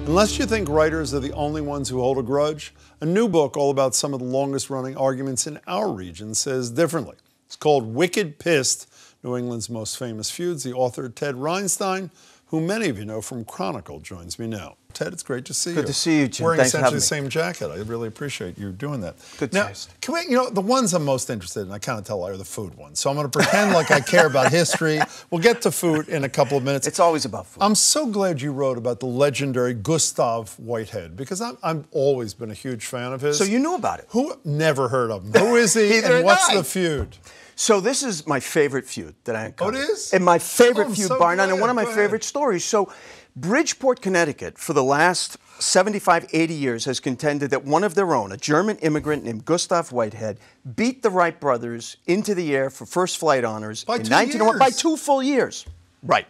Unless you think writers are the only ones who hold a grudge, a new book all about some of the longest-running arguments in our region says differently. It's called Wicked Pissed, New England's most famous feuds. The author, Ted Reinstein, who many of you know from Chronicle, joins me now. Ted, it's great to see you. Good to see you, Jim. Wearing Thanks for essentially having the me. same jacket. I really appreciate you doing that. Good now, taste. Can we, the ones I'm most interested in, I kind of tell are the food ones. So I'm going to pretend like I care about history. We'll get to food in a couple of minutes. It's always about food. I'm so glad you wrote about the legendary Gustave Whitehead, because I've always been a huge fan of his. So you knew about it? Who? Never heard of him. Who is he, and what's the feud? So this is my favorite feud that I uncovered. Oh, it is? And my favorite feud, so bar none, glad. and one of my favorite stories. So Bridgeport, Connecticut, for the last 75, 80 years, has contended that one of their own, a German immigrant named Gustave Whitehead, beat the Wright brothers into the air for first flight honors by in 1901 by 2 full years. Right.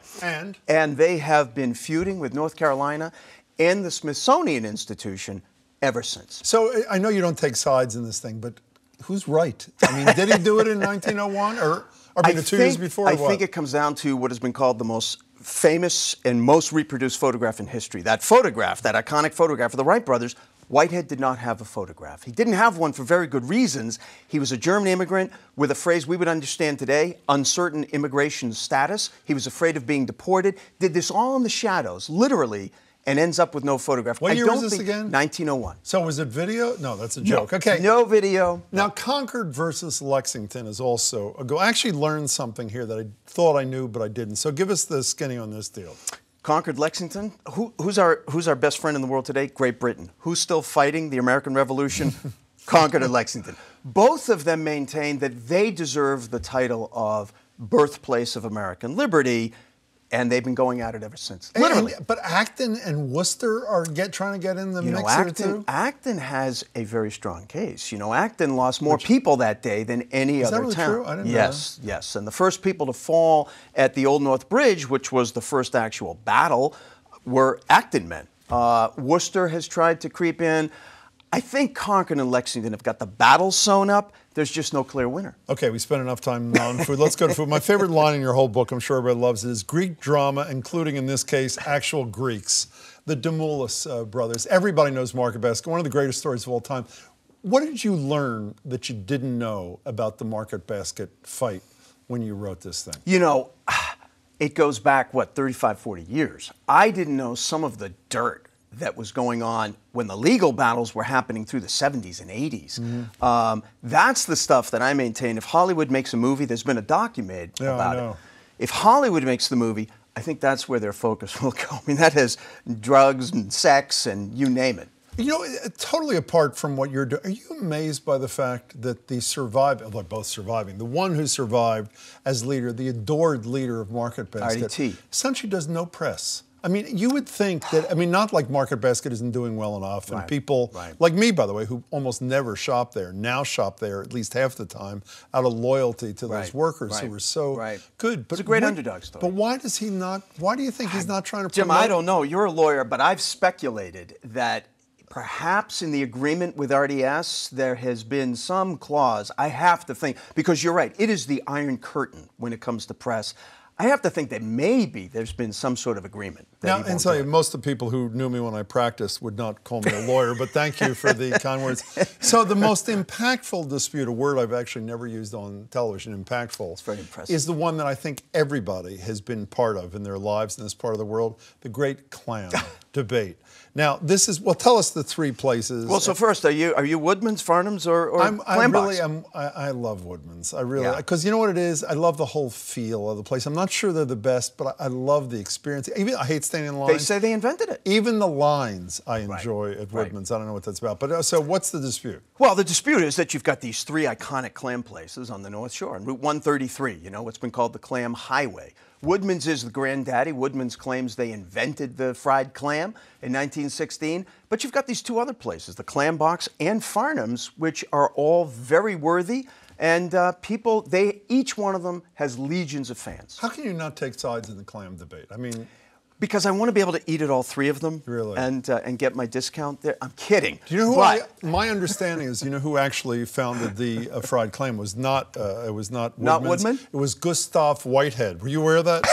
And they have been feuding with North Carolina and the Smithsonian Institution ever since. So I know you don't take sides in this thing, but who's right? I mean, did he do it in 1901 or I mean, 2 years before? I think it comes down to what has been called the most famous and most reproduced photograph in history. That photograph, that iconic photograph of the Wright brothers, Whitehead did not have a photograph. He didn't have one for very good reasons. He was a German immigrant with a phrase we would understand today, uncertain immigration status. He was afraid of being deported, did this all in the shadows, literally, and ends up with no photograph. What year was this again? 1901. So was it video? No, that's a joke. No, okay. No video. Now, Concord versus Lexington is also a go. I actually learned something here that I thought I knew, but I didn't. So give us the skinny on this deal. Concord, Lexington. Who's our best friend in the world today? Great Britain. Who's still fighting the American Revolution? Concord and Lexington. Both of them maintain that they deserve the title of birthplace of American liberty, and they've been going at it ever since. Literally. But Acton and Worcester are trying to get in the mix here too? Acton has a very strong case. You know, Acton lost more people that day than any other town. Is that really true? I didn't know that. Yes. And the first people to fall at the Old North Bridge, which was the first actual battle, were Acton men. Worcester has tried to creep in. I think Concord and Lexington have got the battle sewn up. There's just no clear winner. Okay, we spent enough time on food. Let's go to food. My favorite line in your whole book, I'm sure everybody loves it, is Greek drama, including, in this case, actual Greeks. The Demoulas brothers. Everybody knows Market Basket, one of the greatest stories of all time. What did you learn that you didn't know about the Market Basket fight when you wrote this thing? You know, it goes back, 35, 40 years. I didn't know some of the dirt that was going on when the legal battles were happening through the 70s and 80s. Mm-hmm. That's the stuff that I maintain. If Hollywood makes a movie, there's been a docu made about it. If Hollywood makes the movie, I think that's where their focus will go. I mean, that has drugs and sex and you name it. You know, totally apart from what you're doing, are you amazed by the fact that the they're both surviving, the one who survived as leader, the adored leader of Market Basket, RDT, essentially does no press? I mean, you would think that, not like Market Basket isn't doing well enough, and people like me, by the way, who almost never shop there, now shop there at least half the time out of loyalty to those workers who were so good. But it's a great underdog story. But why does he not, why do you think he's not trying to promote? Jim, I don't know. You're a lawyer, but I've speculated that perhaps in the agreement with RDS, there has been some clause. I have to think, because you're right, it is the Iron Curtain when it comes to press. I have to think that maybe there's been some sort of agreement. Now, and so most of the people who knew me when I practiced would not call me a lawyer, but thank you for the kind words. So the most impactful dispute, a word I've actually never used on television, impactful, it's very impressive, is the one that I think everybody has been part of in their lives in this part of the world, the great Clam Debate. Now, this is, tell us the three places. Well, so first, are you Woodman's, Farnham's, or Clam Box? I love Woodman's. I really, because you know what it is? I love the whole feel of the place. I'm not sure they're the best, but I love the experience. Even I hate standing in lines. They say they invented it. Even the lines I enjoy at Woodman's. I don't know what that's about. But so what's the dispute? Well, the dispute is that you've got these three iconic clam places on the North Shore. On Route 133, you know, what's been called the Clam Highway. Woodman's is the granddaddy. Woodman's claims they invented the fried clam in 1916. But you've got these two other places, the Clam Box and Farnham's, which are all very worthy. And each one of them has legions of fans. How can you not take sides in the Clam Debate? I mean, because I want to be able to eat at all three of them, really, and get my discount there. I'm kidding. Do you know who? My understanding is, you know who actually founded the fried clam was not. It was not Woodman's. Not Woodman. It was Gustave Whitehead. Were you aware of that?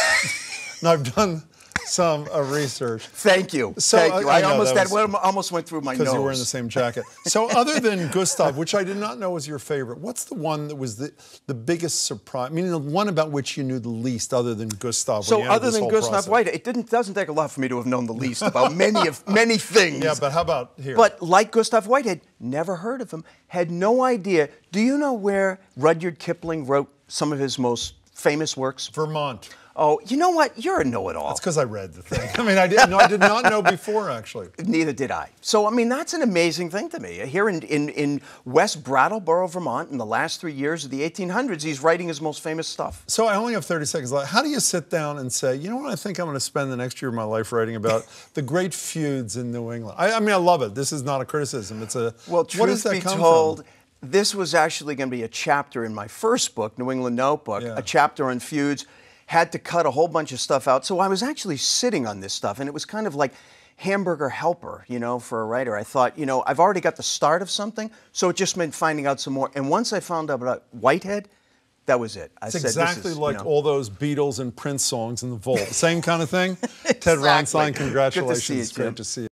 No, I've done some research. Thank you. So, Thank you. I I know almost went through my nose. Because you were in the same jacket. So other than Gustave, which I did not know was your favorite, what's the one that was the biggest surprise? I mean, the one about which you knew the least other than Gustave? So other than Gustave Whitehead, it doesn't take a lot for me to have known the least about many things. Yeah, but how about here? But like Gustave Whitehead, never heard of him, had no idea. Do you know where Rudyard Kipling wrote some of his most famous works? Vermont. Oh, you know what? You're a know-it-all. That's because I read the thing. I mean, I did not know before, actually. Neither did I. So, I mean, that's an amazing thing to me. Here in West Brattleboro, Vermont, in the last 3 years of the 1800s, he's writing his most famous stuff. So I only have 30 seconds left. How do you sit down and say, you know what I think I'm going to spend the next year of my life writing about? The great feuds in New England. I mean, I love it. This is not a criticism. It's a, well, what does that truth be come told, from? this was actually going to be a chapter in my first book, New England Notebook, Yeah. a chapter on feuds. Had to cut a whole bunch of stuff out. So I was actually sitting on this stuff, and it was kind of like hamburger helper, you know, for a writer. I thought, you know, I've already got the start of something, so it just meant finding out some more. And once I found out about Whitehead, that was it. It's exactly like all those Beatles and Prince songs in the vault. Same kind of thing. Ted Exactly. Reinstein, congratulations. Good to see you, Jim. Great to see you.